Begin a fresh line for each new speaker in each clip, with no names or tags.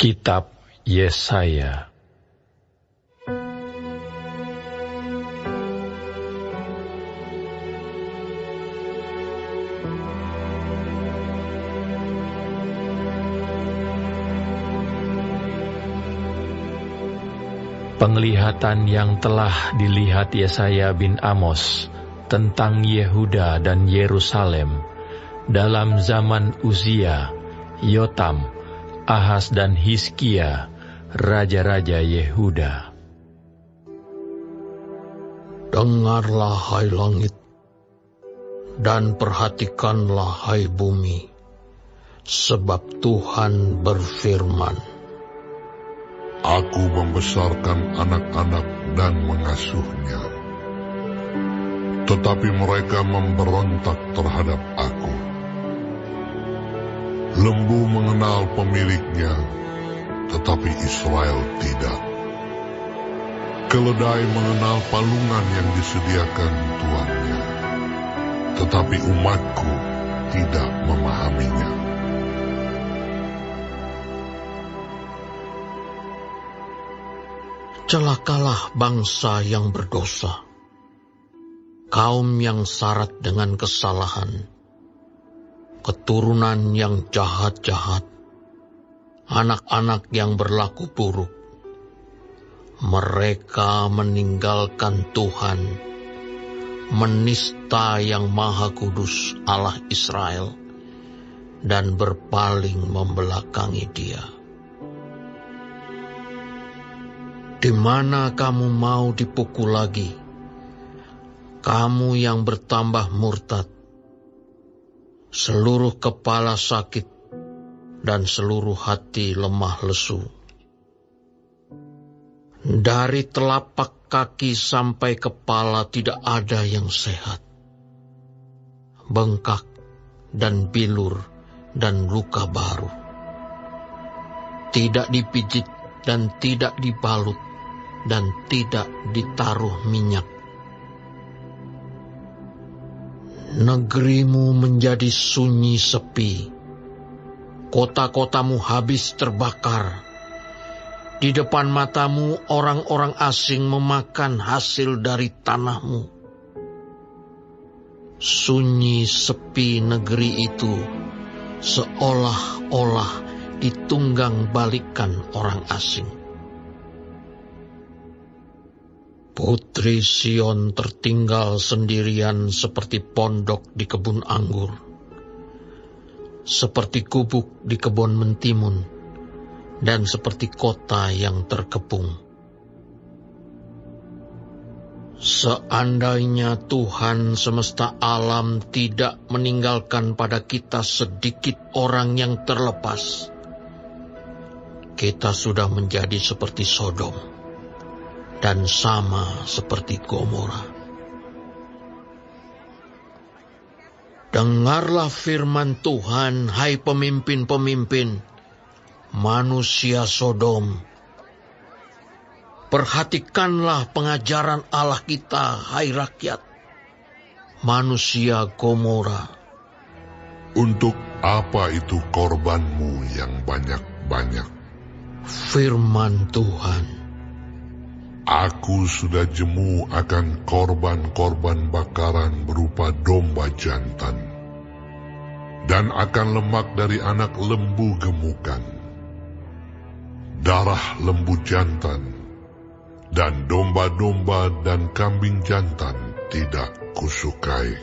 Kitab Yesaya. Penglihatan yang telah dilihat Yesaya bin Amos tentang Yehuda dan Yerusalem dalam zaman Uzia, Yotam, Ahaz dan Hizkia, raja-raja Yehuda.
Dengarlah hai langit, dan perhatikanlah hai bumi, sebab Tuhan berfirman,
Aku membesarkan anak-anak dan mengasuhnya, tetapi mereka memberontak terhadap aku. Lembu mengenal pemiliknya, tetapi Israel tidak. Keledai mengenal palungan yang disediakan tuannya, tetapi umatku tidak memahaminya.
Celakalah bangsa yang berdosa, kaum yang syarat dengan kesalahan, keturunan yang jahat-jahat, anak-anak yang berlaku buruk. Mereka meninggalkan Tuhan, menista yang Maha Kudus Allah Israel, dan berpaling membelakangi Dia. Di mana kamu mau dipukul lagi, kamu yang bertambah murtad, seluruh kepala sakit, dan seluruh hati lemah lesu. Dari telapak kaki sampai kepala tidak ada yang sehat. Bengkak dan bilur dan luka baru. Tidak dipijit dan tidak dibalut dan tidak ditaruh minyak. Negerimu menjadi sunyi sepi, kota-kotamu habis terbakar. Di depan matamu orang-orang asing memakan hasil dari tanahmu. Sunyi sepi negeri itu seolah-olah ditunggang balikan orang asing. Putri Sion tertinggal sendirian seperti pondok di kebun anggur, seperti gubuk di kebun mentimun, dan seperti kota yang terkepung. Seandainya Tuhan semesta alam tidak meninggalkan pada kita sedikit orang yang terlepas, kita sudah menjadi seperti Sodom dan sama seperti Gomora. Dengarlah firman Tuhan, hai pemimpin-pemimpin, manusia Sodom. Perhatikanlah pengajaran Allah kita, hai rakyat, manusia Gomora.
Untuk apa itu korbanmu yang banyak-banyak?
Firman Tuhan,
Aku sudah jemu akan korban-korban bakaran berupa domba jantan, dan akan lemak dari anak lembu gemukan. Darah lembu jantan, dan domba-domba dan kambing jantan tidak kusukai.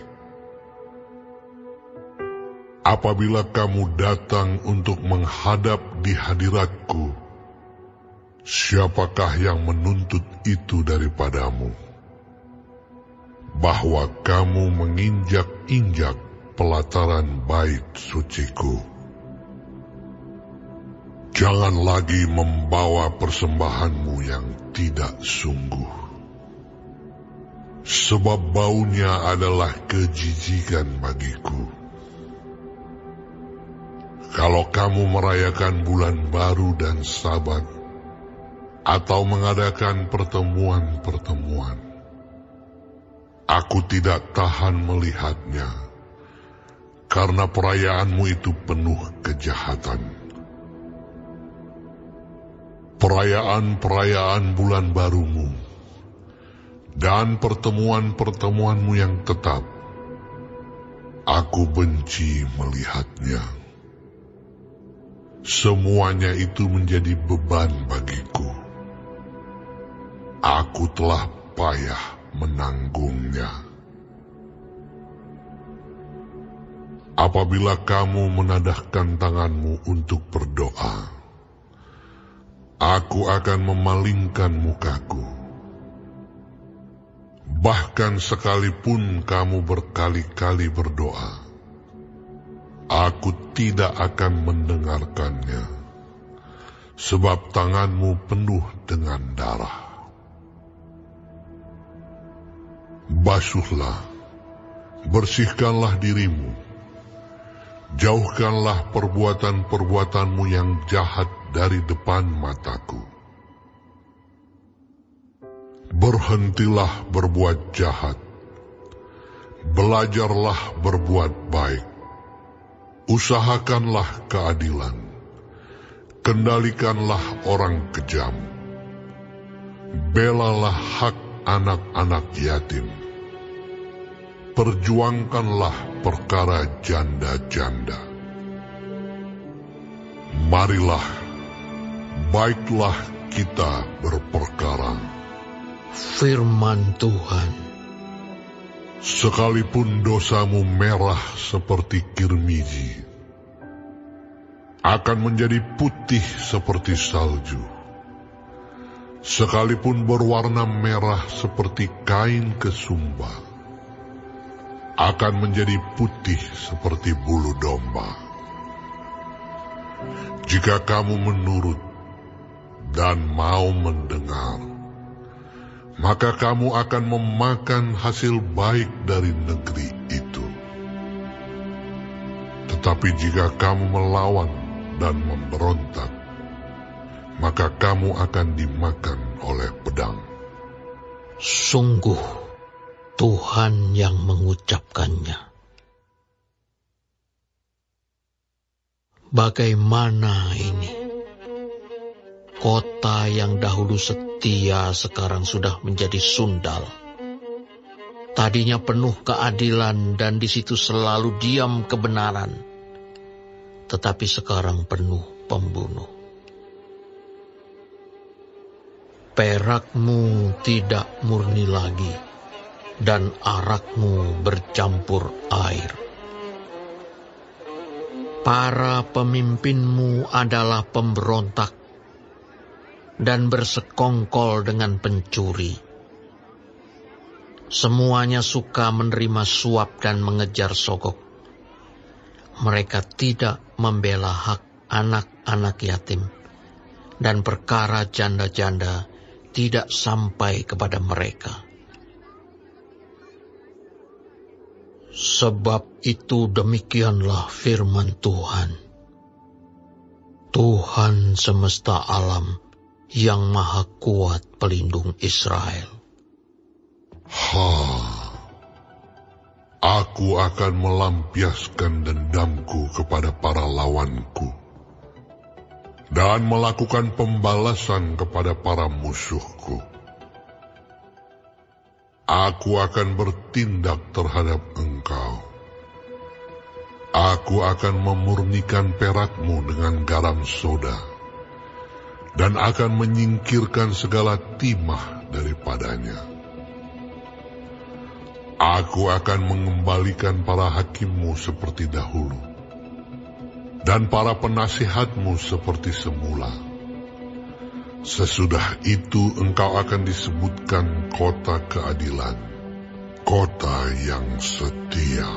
Apabila kamu datang untuk menghadap di hadiratku, siapakah yang menuntut itu daripadamu? Bahwa kamu menginjak-injak pelataran bait suciku. Jangan lagi membawa persembahanmu yang tidak sungguh, sebab baunya adalah kejijikan bagiku. Kalau kamu merayakan bulan baru dan Sabat, atau mengadakan pertemuan-pertemuan, aku tidak tahan melihatnya, karena perayaanmu itu penuh kejahatan. perayaan-perayaan bulan barumu, dan pertemuan-pertemuanmu yang tetap, aku benci melihatnya. Semuanya itu menjadi beban bagiku. Aku telah payah menanggungnya. Apabila kamu menadahkan tanganmu untuk berdoa, aku akan memalingkan mukaku. Bahkan sekalipun kamu berkali-kali berdoa, aku tidak akan mendengarkannya, sebab tanganmu penuh dengan darah. Basuhlah, bersihkanlah dirimu, jauhkanlah perbuatan-perbuatanmu yang jahat dari depan mataku. Berhentilah berbuat jahat, belajarlah berbuat baik, usahakanlah keadilan, kendalikanlah orang kejam, belalah hak anak-anak yatim, perjuangkanlah perkara janda-janda. Marilah, baiklah kita berperkara.
Firman Tuhan.
Sekalipun dosamu merah seperti kirmiji, akan menjadi putih seperti salju. Sekalipun berwarna merah seperti kain kesumba, akan menjadi putih seperti bulu domba. Jika kamu menurut dan mau mendengar, maka kamu akan memakan hasil baik dari negeri itu. Tetapi jika kamu melawan dan memberontak, maka kamu akan dimakan oleh pedang.
Sungguh Tuhan yang mengucapkannya. Bagaimana ini? Kota yang dahulu setia sekarang sudah menjadi sundal. Tadinya penuh keadilan dan di situ selalu diam kebenaran. Tetapi sekarang penuh pembunuh. Perakmu tidak murni lagi dan arakmu bercampur air. Para pemimpinmu adalah pemberontak dan bersekongkol dengan pencuri. Semuanya suka menerima suap dan mengejar sogok. Mereka tidak membela hak anak-anak yatim, dan perkara janda-janda tidak sampai kepada mereka. Sebab itu demikianlah firman Tuhan. Tuhan semesta alam, yang maha kuat pelindung Israel.
Aku akan melampiaskan dendamku kepada para lawanku, dan melakukan pembalasan kepada para musuhku. Aku akan bertindak terhadap engkau. Aku akan memurnikan perakmu dengan garam soda, dan akan menyingkirkan segala timah daripadanya. Aku akan mengembalikan para hakimmu seperti dahulu, dan para penasihatmu seperti semula. Sesudah itu engkau akan disebutkan kota keadilan, kota yang setia.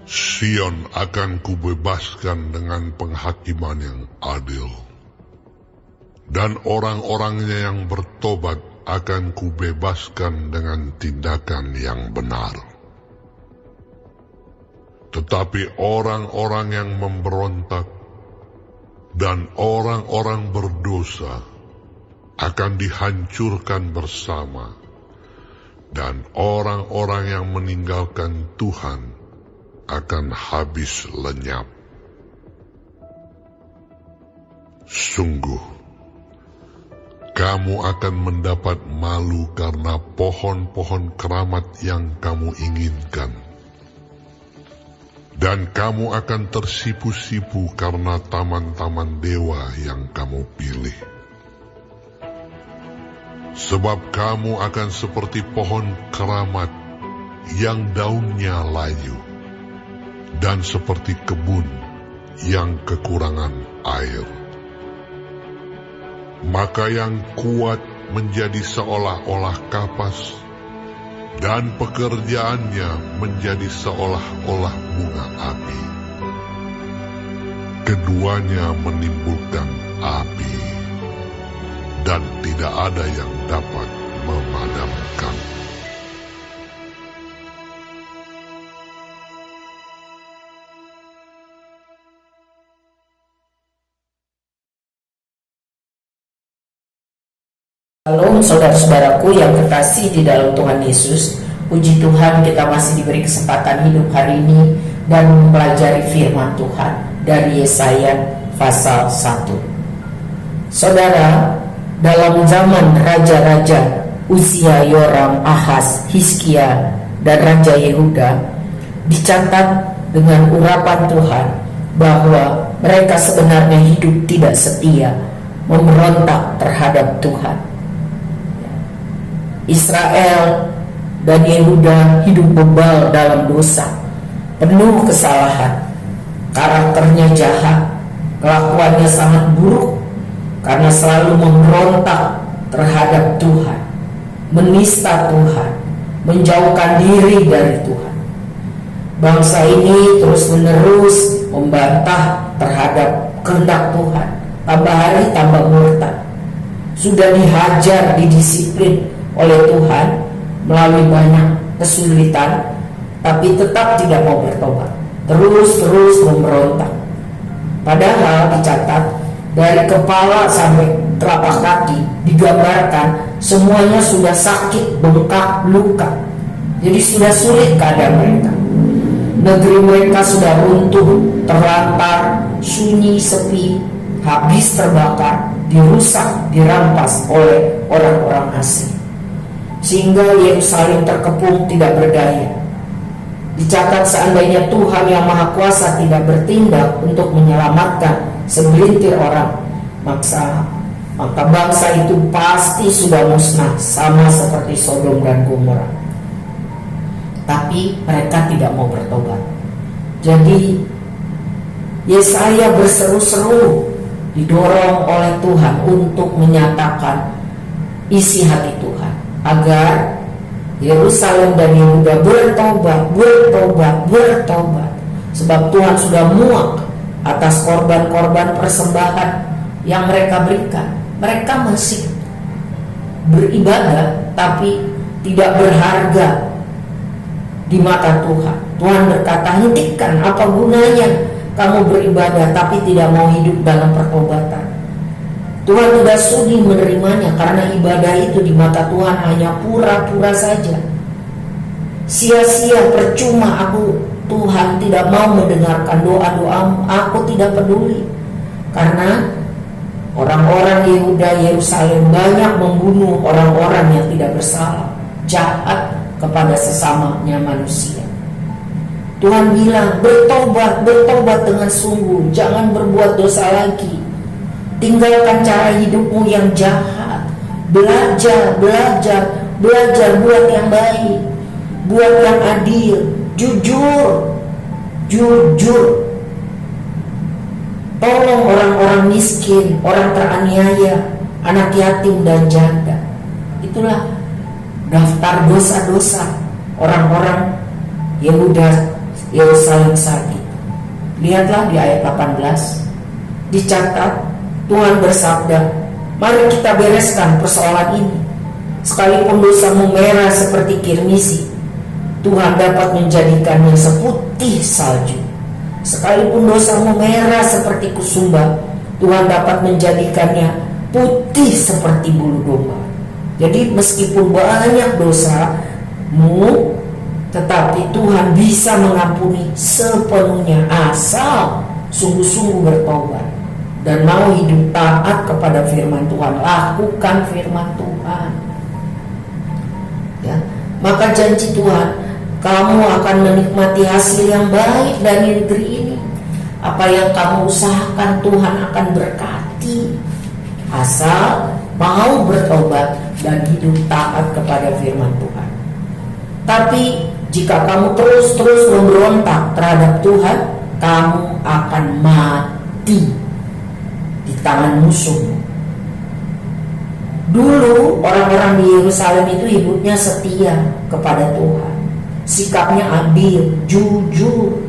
Sion akan kubebaskan dengan penghakiman yang adil, dan orang-orangnya yang bertobat akan kubebaskan dengan tindakan yang benar. Tetapi orang-orang yang memberontak dan orang-orang berdosa akan dihancurkan bersama, dan orang-orang yang meninggalkan Tuhan akan habis lenyap. Sungguh, kamu akan mendapat malu karena pohon-pohon keramat yang kamu inginkan. Dan kamu akan tersipu-sipu karena taman-taman dewa yang kamu pilih. Sebab kamu akan seperti pohon keramat yang daunnya layu, dan seperti kebun yang kekurangan air. Maka yang kuat menjadi seolah-olah kapas, dan pekerjaannya menjadi seolah-olah bunga api. Keduanya menimbulkan api, dan tidak ada yang dapat memadamkan.
Shalom saudara-saudaraku yang terkasih di dalam Tuhan Yesus. Puji Tuhan, kita masih diberi kesempatan hidup hari ini dan mempelajari firman Tuhan dari Yesaya pasal 1. Saudara, dalam zaman raja-raja Uzia, Yoram, Ahaz, Hizkia, dan Raja Yehuda, dicatat dengan urapan Tuhan bahwa mereka sebenarnya hidup tidak setia, memberontak terhadap Tuhan. Israel dan Yehuda hidup bebal dalam dosa, penuh kesalahan, karakternya jahat, kelakuannya sangat buruk karena selalu memberontak terhadap Tuhan, menista Tuhan, menjauhkan diri dari Tuhan. Bangsa ini terus-menerus membantah terhadap kehendak Tuhan, tambah hari tambah murtad. Sudah dihajar, didisiplin oleh Tuhan melalui banyak kesulitan, tapi tetap tidak mau bertobat, terus memberontak. Padahal dicatat dari kepala sampai telapak kaki digambarkan semuanya sudah sakit, bengkak, luka. Jadi sudah sulit keadaan mereka. Negeri mereka sudah runtuh, terlantar, sunyi, sepi, habis terbakar, dirusak, dirampas oleh orang-orang asing. Sehingga Yerusalem terkepung tidak berdaya. Dicatat seandainya Tuhan yang Maha Kuasa tidak bertindak untuk menyelamatkan segelintir orang, maka bangsa itu pasti sudah musnah, sama seperti Sodom dan Gomora. Tapi mereka tidak mau bertobat. Jadi Yesaya berseru-seru, didorong oleh Tuhan untuk menyatakan isi hati Tuhan, agar Yerusalem dan Yehuda bertobat. Sebab Tuhan sudah muak atas korban-korban persembahan yang mereka berikan. Mereka masih beribadah tapi tidak berharga di mata Tuhan. Tuhan berkata, hentikan, apa gunanya kamu beribadah tapi tidak mau hidup dalam pertobatan. Tuhan tidak sudi menerimanya karena ibadah itu di mata Tuhan hanya pura-pura saja. Sia-sia, percuma. Tuhan tidak mau mendengarkan doa-doamu. Aku tidak peduli. Karena orang-orang Yehuda, Yerusalem banyak membunuh orang-orang yang tidak bersalah, jahat kepada sesamanya manusia. Tuhan bilang, bertobat dengan sungguh, jangan berbuat dosa lagi. Tinggalkan cara hidupmu yang jahat. Belajar buat yang baik, buat yang adil, jujur. Tolong orang-orang miskin, orang teraniaya, anak yatim dan janda. Itulah daftar dosa-dosa orang-orang Yehuda, Yerusalem saat itu. Lihatlah di ayat 18, dicatat Tuhan bersabda, mari kita bereskan persoalan ini. Sekalipun dosamu merah seperti kirmisi, Tuhan dapat menjadikannya seputih salju. Sekalipun dosamu merah seperti kusumba, Tuhan dapat menjadikannya putih seperti bulu domba. Jadi meskipun banyak dosamu, tetapi Tuhan bisa mengampuni sepenuhnya asal sungguh-sungguh bertobat. dan mau hidup taat kepada firman Tuhan, lakukan firman Tuhan. Ya, maka janji Tuhan, kamu akan menikmati hasil yang baik dari negeri ini. Apa yang kamu usahakan Tuhan akan berkati, asal mau bertobat dan hidup taat kepada firman Tuhan. Tapi jika kamu terus-terus memberontak terhadap Tuhan, kamu akan mati di tangan musuhmu. Dulu orang-orang di Yerusalem itu hidupnya setia kepada Tuhan, sikapnya adil, jujur.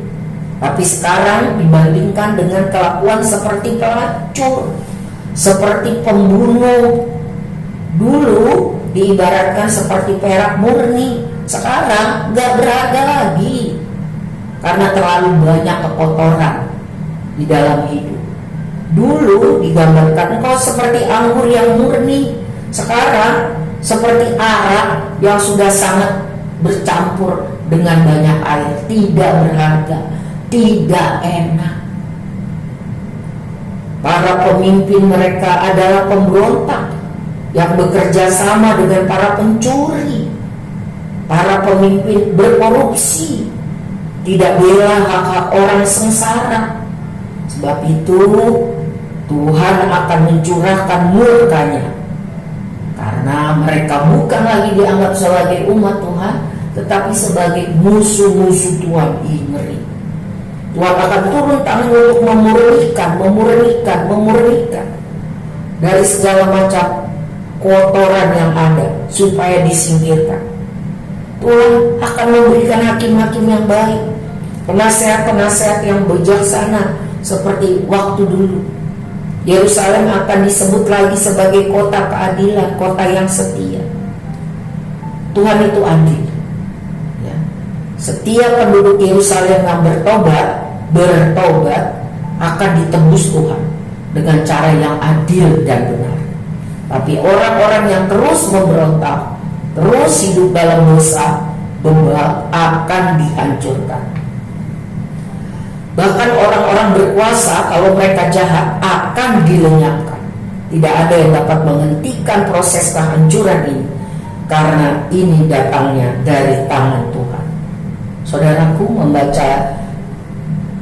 Tapi sekarang dibandingkan dengan kelakuan seperti pelacur, seperti pembunuh. Dulu diibaratkan seperti perak murni, sekarang gak berharga lagi karena terlalu banyak kekotoran di dalam hidup. Dulu digambarkan engkau seperti anggur yang murni, sekarang seperti arak yang sudah sangat bercampur dengan banyak air, tidak berharga, tidak enak. Para pemimpin mereka adalah pemberontak yang bekerja sama dengan para pencuri. Para pemimpin berkorupsi, tidak bela hak-hak orang sengsara. Sebab itu Tuhan akan mencurahkan murkanya, karena mereka bukan lagi dianggap sebagai umat Tuhan, tetapi sebagai musuh-musuh Tuhan. Ngeri. Tuhan akan turun tangan untuk memurnikan dari segala macam kotoran yang ada supaya disingkirkan. Tuhan akan memberikan hakim-hakim yang baik, penasehat-penasehat yang bijaksana seperti waktu dulu. Yerusalem akan disebut lagi sebagai kota keadilan, kota yang setia. Tuhan itu adil. Ya. Setiap penduduk Yerusalem yang bertobat akan ditebus Tuhan dengan cara yang adil dan benar. Tapi orang-orang yang terus memberontak, terus hidup dalam dosa, akan dihancurkan. Bahkan orang-orang berkuasa, kalau mereka jahat, akan dilenyapkan. Tidak ada yang dapat menghentikan proses kehancuran ini, karena ini datangnya dari tangan Tuhan. Saudaraku, membaca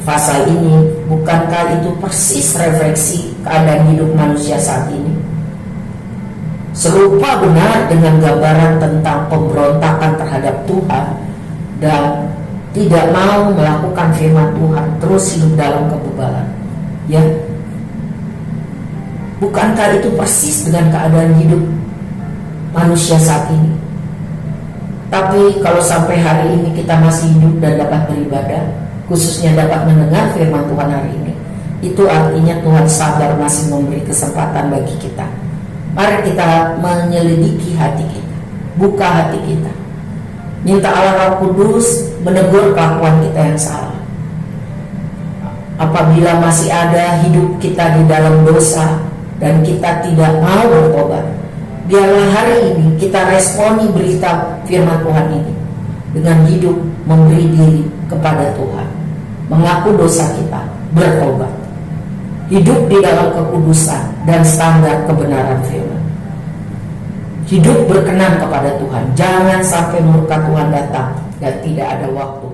pasal ini, bukankah itu persis refleksi keadaan hidup manusia saat ini? Serupa benar dengan gambaran tentang pemberontakan terhadap Tuhan dan tidak mau melakukan firman Tuhan, terus hidup dalam kebebalan. Ya, bukankah itu persis dengan keadaan hidup manusia saat ini? Tapi kalau sampai hari ini kita masih hidup dan dapat beribadah, khususnya dapat mendengar firman Tuhan hari ini, itu artinya Tuhan sabar masih memberi kesempatan bagi kita. Mari kita menyelidiki hati kita, buka hati kita, minta Allah Roh Kudus menegur kelakuan kita yang salah. Apabila masih ada hidup kita di dalam dosa dan kita tidak mau bertobat, biarlah hari ini kita responi berita firman Tuhan ini dengan hidup memberi diri kepada Tuhan, mengaku dosa kita, bertobat, hidup di dalam kekudusan dan standar kebenaran firman. Hidup berkenan kepada Tuhan. Jangan sampai murka Tuhan datang dan tidak ada waktu